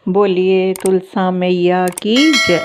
बोलिए तुलसा मैया की जय।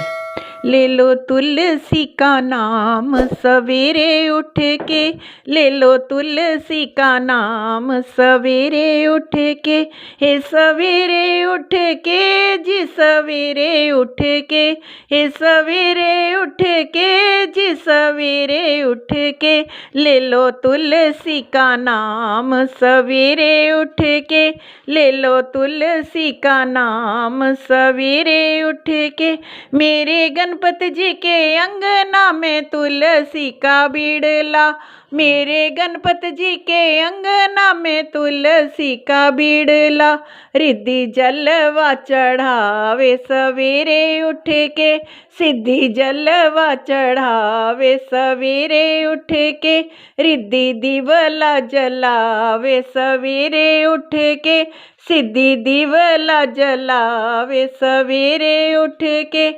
ले लो तुलसी का नाम सवेरे उठ के, ले लो तुलसी का नाम सवेरे उठ के। हे सवेरे उठ के जी सवेरे उठ के, हे सवेरे उठ के जी सवेरे उठ के। ले लो तुलसी का नाम सवेरे उठ के, ले लो तुलसी का नाम सवेरे उठ के। मेरे गणपति जी के अंगना में तुलसी का बीड़ला, मेरे गणपति जी के अंगना में तुलसी का बीड़ला। रिद्धि जलवा चढ़ावे सवेरे उठ के, सिद्धि जलवा चढ़ावे सवेरे उठ के। रिद्धि दिवला जलावे सवेरे उठ के, सिद्धि दिवला जलावे सवेरे उठ के।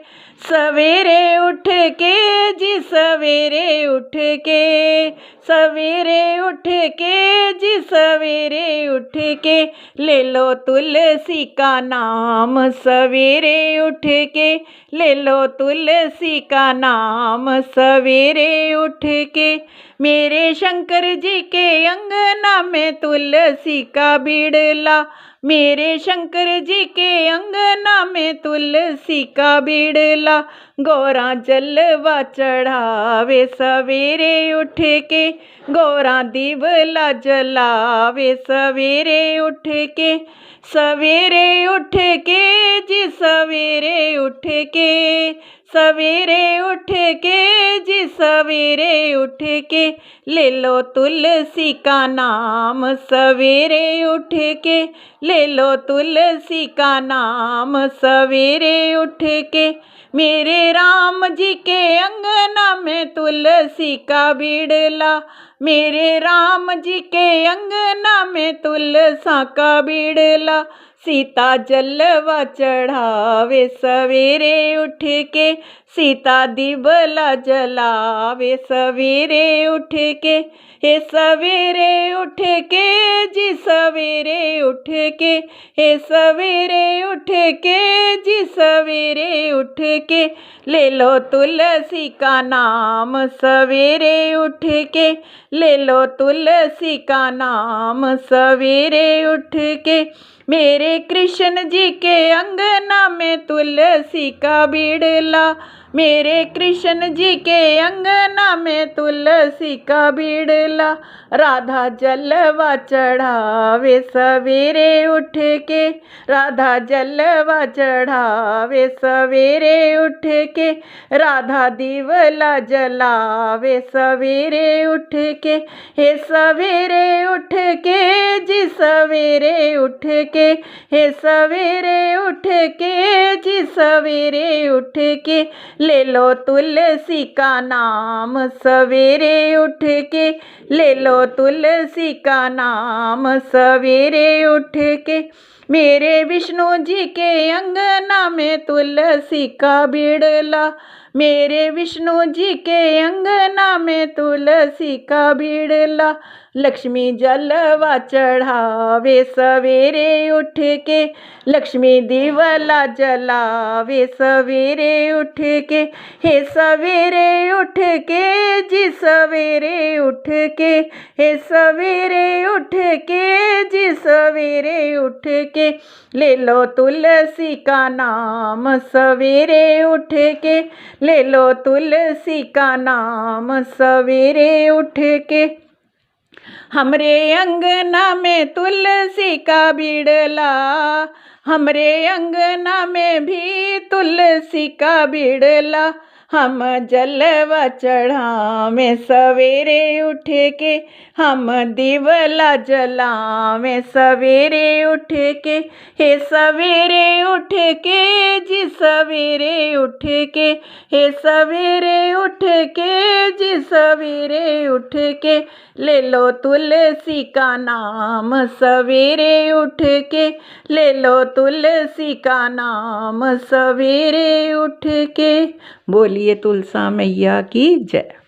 सवेरे उठ के जी सवेरे उठ के, सवेरे उठ के जी सवेरे उठ के। ले लो तुलसी का नाम सवेरे उठ के, ले लो तुलसी का नाम सवेरे उठ के। मेरे शंकर जी के अंगना में तुलसी का बीड़ला, मेरे शंकर जी के अंगना में तुलसी का बीड़ला। गौरा जलवा चढ़ावे सवेरे उठ के, गौरा दिवला जलावे सवेरे उठ के। सवेरे उठ के जी सवेरे उठ के, सवेरे उठ के जी सवेरे उठ के। ले लो तुलसी का नाम सवेरे उठ के, ले लो तुलसी का नाम सवेरे उठ के। मेरे राम जी के अंगना में तुलसी का बीड़ला, मेरे राम जी के अंगना में तुलसा का बीड़ला। सीता जलवा चढ़ावे सवेरे उठ के, सीता दिवला जलावे सवेरे उठ के। हे सवेरे उठ के जी सवेरे उठ के, हे सवेरे उठ के जी सवेरे उठ के। ले लो तुलसी का नाम सवेरे उठ के, ले लो तुलसी का नाम सवेरे उठ के। मेरे कृष्ण जी के अंगना में तुलसी का बीड़ला, मेरे कृष्ण जी के अंगना में तुलसी का बीड़ला। राधा जलवा चढ़ावे सवेरे उठ के, राधा जलवा चढ़ावे सवेरे उठ के। राधा दिवला जलावे सवेरे उठ के। हे सवेरे उठ के जी सवेरे उठ के, हे सवेरे उठ के जी सवेरे उठ के। ले लो तुलसी का नाम सवेरे उठ के, ले लो तुलसी का नाम सवेरे उठ के। मेरे विष्णु जी के अंगना में तुलसी का बीड़ला, मेरे विष्णु जी के अंगना में तुलसी का बीड़ला। लक्ष्मी जलवा चढ़ावे सवेरे उठ के, लक्ष्मी दिवला जलावे सवेरे उठ के। हे सवेरे उठ के जी सवेरे उठ के, हे सवेरे उठ के जी सवेरे उठ के। ले लो तुलसी का नाम सवेरे उठ के, ले लो तुलसी का नाम सवेरे उठ के। हमरे अंगना में तुलसी का बीड़ला, हमरे अंगना में भी तुलसी का बीड़ला। हम जलवा चढ़ावे सवेरे उठ के, हम दिवला जलावे सवेरे उठ के। हे सवेरे उठ के जी सवेरे उठ के, हे सवेरे उठ के जी सवेरे उठ के। ले लो तुलसी का नाम सवेरे उठ के, ले लो तुलसी का नाम सवेरे उठ के। बोलिए तुलसा मैया की जय।